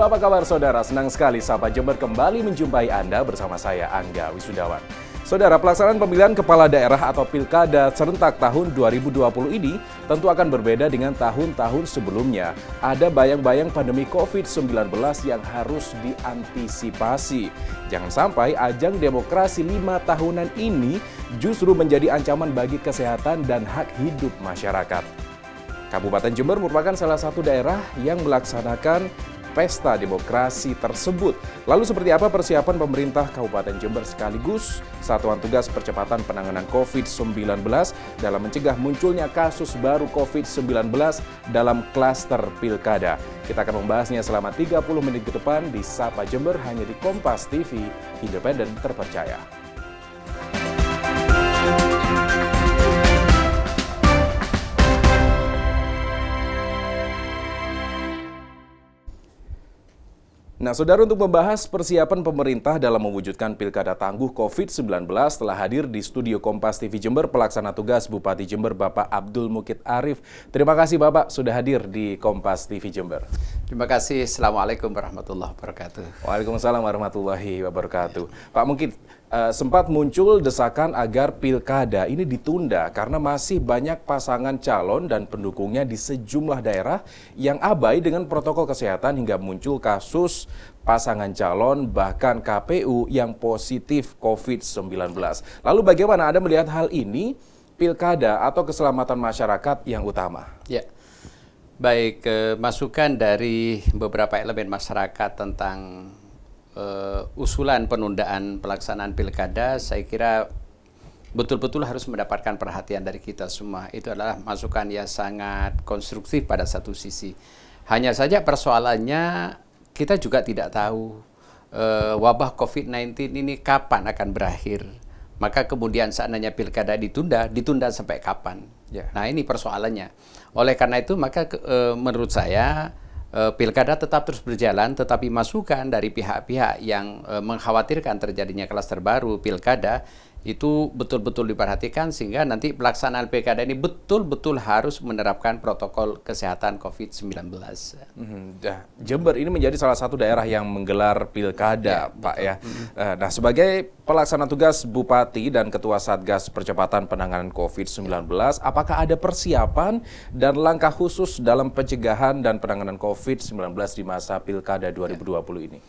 Halo, apa kabar saudara? Senang sekali Sapa Jember kembali menjumpai Anda bersama saya Angga Wisudawan. Saudara, pelaksanaan pemilihan kepala daerah atau pilkada serentak tahun 2020 ini tentu akan berbeda dengan tahun-tahun sebelumnya. Ada bayang-bayang pandemi COVID-19 yang harus diantisipasi. Jangan sampai ajang demokrasi 5 tahunan ini justru menjadi ancaman bagi kesehatan dan hak hidup masyarakat. Kabupaten Jember merupakan salah satu daerah yang melaksanakan pesta demokrasi tersebut. Lalu seperti apa persiapan pemerintah Kabupaten Jember sekaligus Satuan Tugas Percepatan Penanganan COVID-19 dalam mencegah munculnya kasus baru COVID-19 dalam klaster pilkada? Kita akan membahasnya selama 30 menit ke depan di Sapa Jember hanya di Kompas TV, independen terpercaya. Nah, saudara, untuk membahas persiapan pemerintah dalam mewujudkan pilkada tangguh COVID-19 telah hadir di studio Kompas TV Jember pelaksana tugas Bupati Jember Bapak Abdul Mukid Arif. Terima kasih Bapak sudah hadir di Kompas TV Jember. Terima kasih. Assalamualaikum warahmatullahi wabarakatuh. Waalaikumsalam warahmatullahi wabarakatuh. Pak Mukid, sempat muncul desakan agar pilkada ini ditunda karena masih banyak pasangan calon dan pendukungnya di sejumlah daerah yang abai dengan protokol kesehatan hingga muncul kasus pasangan calon bahkan KPU yang positif COVID-19. Lalu bagaimana Anda melihat hal ini, pilkada atau keselamatan masyarakat yang utama? Ya, baik, masukan dari beberapa elemen masyarakat tentang usulan penundaan pelaksanaan pilkada, saya kira betul-betul harus mendapatkan perhatian dari kita semua. Itu adalah masukan yang sangat konstruktif pada satu sisi. Hanya saja persoalannya kita juga tidak tahu wabah COVID-19 ini kapan akan berakhir. Maka kemudian seandainya pilkada ditunda sampai kapan? Yeah. Nah, ini persoalannya. Oleh karena itu maka menurut saya pilkada tetap terus berjalan, tetapi masukan dari pihak-pihak yang mengkhawatirkan terjadinya klaster baru pilkada itu betul-betul diperhatikan sehingga nanti pelaksanaan pilkada ini betul-betul harus menerapkan protokol kesehatan COVID-19. Jember ini menjadi salah satu daerah yang menggelar pilkada, ya, Pak, ya. Nah, sebagai pelaksana tugas Bupati dan Ketua Satgas Percepatan Penanganan COVID-19, apakah ada persiapan dan langkah khusus dalam pencegahan dan penanganan COVID-19 di masa pilkada 2020 ini?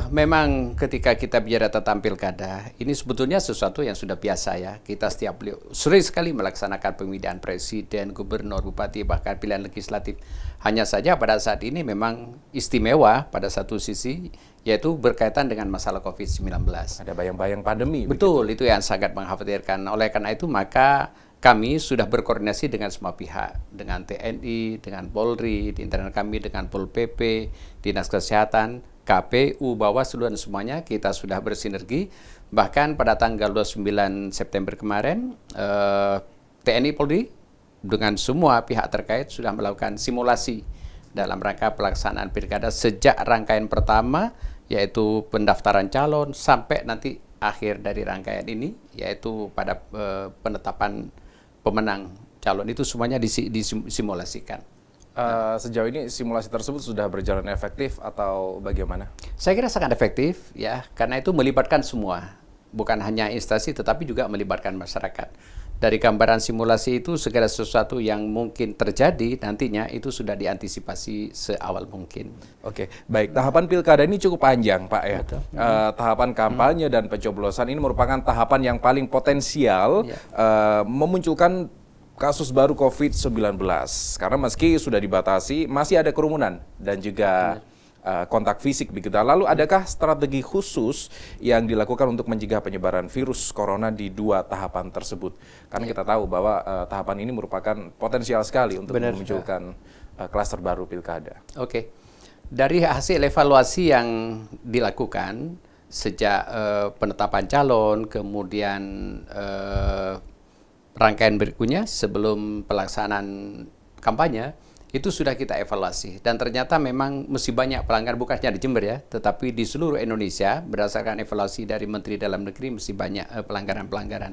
Memang ketika kita bicara tentang pilkada, ini sebetulnya sesuatu yang sudah biasa ya. Kita sering sekali melaksanakan pemilihan presiden, gubernur, bupati, bahkan pilihan legislatif. Hanya saja pada saat ini memang istimewa pada satu sisi, yaitu berkaitan dengan masalah COVID-19. Ada bayang-bayang pandemi. Betul, begitu? Itu yang sangat mengkhawatirkan. Oleh karena itu maka kami sudah berkoordinasi dengan semua pihak, dengan TNI, dengan Polri, di internal kami dengan Pol PP, Dinas Kesehatan, KPU, Bawaslu, dan semuanya kita sudah bersinergi. Bahkan pada tanggal 29 September kemarin, TNI Polri dengan semua pihak terkait sudah melakukan simulasi dalam rangka pelaksanaan pilkada sejak rangkaian pertama, yaitu pendaftaran calon, sampai nanti akhir dari rangkaian ini, yaitu pada penetapan pemenang calon. Itu semuanya disimulasikan. Sejauh ini simulasi tersebut sudah berjalan efektif atau bagaimana? Saya kira sangat efektif ya, karena itu melibatkan semua, bukan hanya instansi tetapi juga melibatkan masyarakat. Dari gambaran simulasi itu segala sesuatu yang mungkin terjadi nantinya itu sudah diantisipasi seawal mungkin. Oke, baik. Tahapan pilkada ini cukup panjang, Pak, ya. Tahapan kampanye dan pencoblosan ini merupakan tahapan yang paling potensial memunculkan kasus baru COVID-19. Karena meski sudah dibatasi, masih ada kerumunan dan juga kontak fisik begitu. Lalu adakah strategi khusus yang dilakukan untuk mencegah penyebaran virus corona di dua tahapan tersebut? Karena kita tahu bahwa tahapan ini merupakan potensial sekali untuk memunculkan klaster baru pilkada. Oke. Dari hasil evaluasi yang dilakukan sejak penetapan calon, kemudian rangkaian berikutnya sebelum pelaksanaan kampanye, itu sudah kita evaluasi. Dan ternyata memang mesti banyak pelanggaran, bukan hanya di Jember ya, tetapi di seluruh Indonesia berdasarkan evaluasi dari Menteri Dalam Negeri mesti banyak pelanggaran-pelanggaran.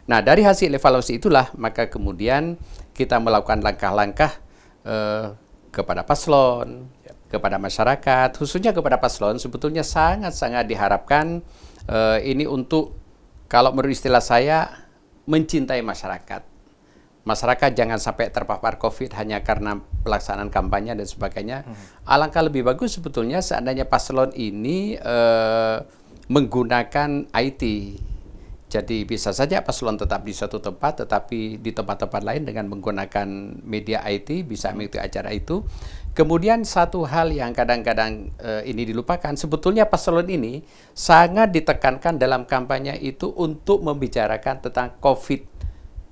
Nah, dari hasil evaluasi itulah maka kemudian kita melakukan langkah-langkah kepada paslon, kepada masyarakat, khususnya kepada paslon, sebetulnya sangat-sangat diharapkan ini untuk, kalau menurut istilah saya, mencintai masyarakat. Masyarakat jangan sampai terpapar COVID hanya karena pelaksanaan kampanye dan sebagainya. Alangkah lebih bagus sebetulnya seandainya paslon ini menggunakan IT. Jadi bisa saja paslon tetap di suatu tempat, tetapi di tempat-tempat lain dengan menggunakan media IT bisa mengikuti acara itu. Kemudian satu hal yang kadang-kadang ini dilupakan, sebetulnya paslon ini sangat ditekankan dalam kampanye itu untuk membicarakan tentang COVID,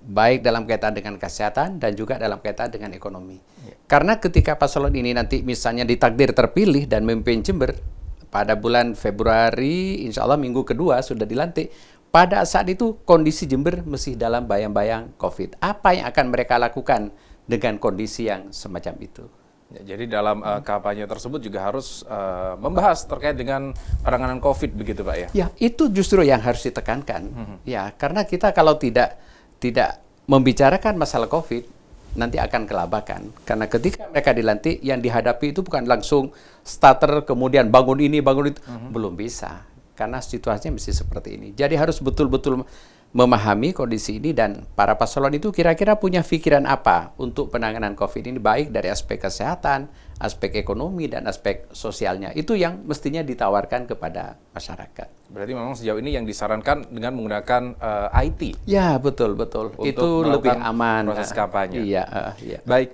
baik dalam kaitan dengan kesehatan dan juga dalam kaitan dengan ekonomi. Karena ketika paslon ini nanti misalnya ditakdir terpilih dan memimpin Jember pada bulan Februari, insya Allah minggu kedua sudah dilantik, pada saat itu kondisi Jember masih dalam bayang-bayang COVID. Apa yang akan mereka lakukan dengan kondisi yang semacam itu? Ya, jadi dalam kampanye tersebut juga harus membahas terkait dengan penanganan COVID begitu Pak ya? Ya, itu justru yang harus ditekankan. Ya, karena kita kalau tidak membicarakan masalah COVID, nanti akan kelabakan. Karena ketika mereka dilantik, yang dihadapi itu bukan langsung starter, kemudian bangun ini, bangun itu. Belum bisa. Karena situasinya mesti seperti ini. Jadi harus betul-betul memahami kondisi ini, dan para paslon itu kira-kira punya pikiran apa untuk penanganan COVID ini, baik dari aspek kesehatan, aspek ekonomi, dan aspek sosialnya. Itu yang mestinya ditawarkan kepada masyarakat. Berarti memang sejauh ini yang disarankan dengan menggunakan IT. Ya, betul. Itu lebih aman. Proses kampanye. Iya. Baik,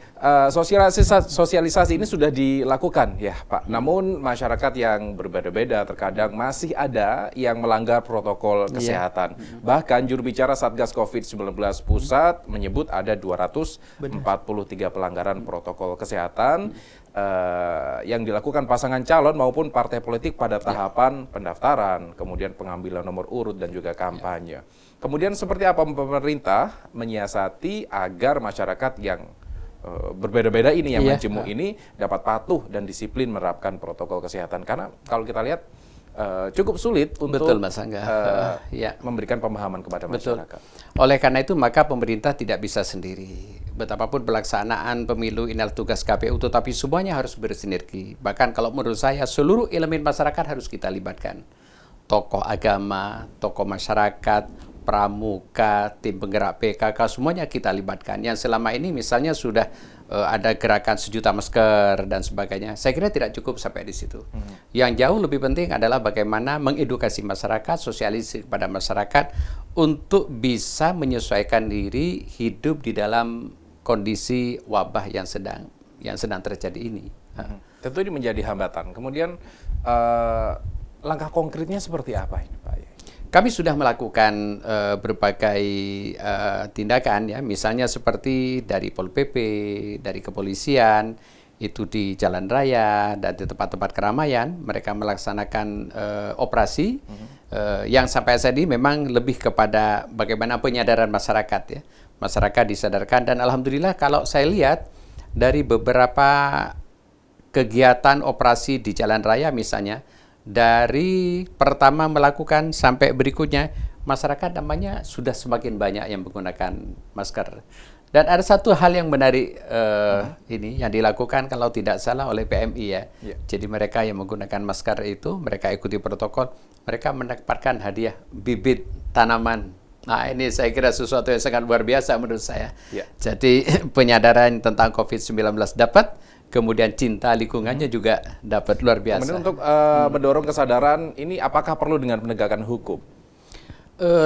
sosialisasi ini sudah dilakukan ya Pak. Namun masyarakat yang berbeda-beda terkadang masih ada yang melanggar protokol kesehatan. Bahkan juru bicara Satgas COVID-19 Pusat menyebut ada 243 pelanggaran protokol kesehatan yang dilakukan pasangan calon maupun partai politik pada tahapan pendaftaran, kemudian pengambilan nomor urut dan juga kampanye. Kemudian seperti apa pemerintah menyiasati agar masyarakat yang berbeda-beda ini, yang majemuk ini dapat patuh dan disiplin menerapkan protokol kesehatan? Karena kalau kita lihat cukup sulit untuk memberikan pemahaman kepada masyarakat. Oleh karena itu maka pemerintah tidak bisa sendiri. Betapapun pelaksanaan pemilu ini adalah tugas KPU, tetapi semuanya harus bersinergi. Bahkan kalau menurut saya seluruh elemen masyarakat harus kita libatkan. Tokoh agama, tokoh masyarakat, pramuka, tim penggerak PKK, semuanya kita libatkan. Yang selama ini misalnya sudah ada gerakan 1 juta masker dan sebagainya. Saya kira tidak cukup sampai di situ. Yang jauh lebih penting adalah bagaimana mengedukasi masyarakat, sosialisasi kepada masyarakat untuk bisa menyesuaikan diri hidup di dalam kondisi wabah yang sedang terjadi ini. Tentu ini menjadi hambatan. Kemudian langkah konkretnya seperti apa ini Pak? Kami sudah melakukan berbagai tindakan ya, misalnya seperti dari Pol PP, dari kepolisian, itu di jalan raya dan di tempat-tempat keramaian mereka melaksanakan operasi yang sampai saat ini memang lebih kepada bagaimana penyadaran masyarakat ya. Masyarakat disadarkan, dan alhamdulillah kalau saya lihat dari beberapa kegiatan operasi di jalan raya misalnya, dari pertama melakukan sampai berikutnya, masyarakat namanya sudah semakin banyak yang menggunakan masker. Dan ada satu hal yang menarik ini yang dilakukan kalau tidak salah oleh PMI ya. Jadi mereka yang menggunakan masker itu, mereka ikuti protokol, mereka mendapatkan hadiah bibit tanaman. Nah ini saya kira sesuatu yang sangat luar biasa menurut saya. Jadi penyadaran tentang COVID-19 dapat, kemudian cinta lingkungannya juga dapat, luar biasa. Kemudian untuk mendorong kesadaran ini, apakah perlu dengan penegakan hukum?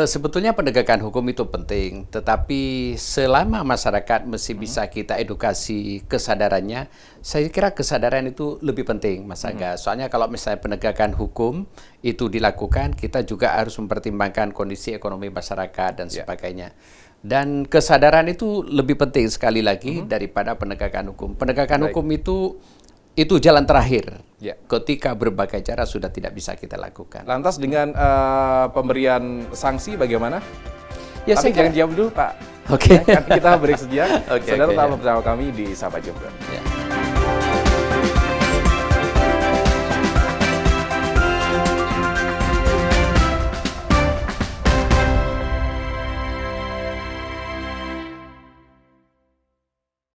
Sebetulnya penegakan hukum itu penting, tetapi selama masyarakat mesti bisa kita edukasi kesadarannya, saya kira kesadaran itu lebih penting, Mas Angga. Soalnya kalau misalnya penegakan hukum itu dilakukan, kita juga harus mempertimbangkan kondisi ekonomi masyarakat dan sebagainya. Dan kesadaran itu lebih penting sekali lagi daripada penegakan hukum. Penegakan hukum itu jalan terakhir. Ketika berbagai cara sudah tidak bisa kita lakukan. Lantas dengan pemberian sanksi bagaimana? Ya, tapi jangan jawab dulu Pak. Oke. Kan kita break sejenak. Saudara tetap bersama kami di Sapa Jember.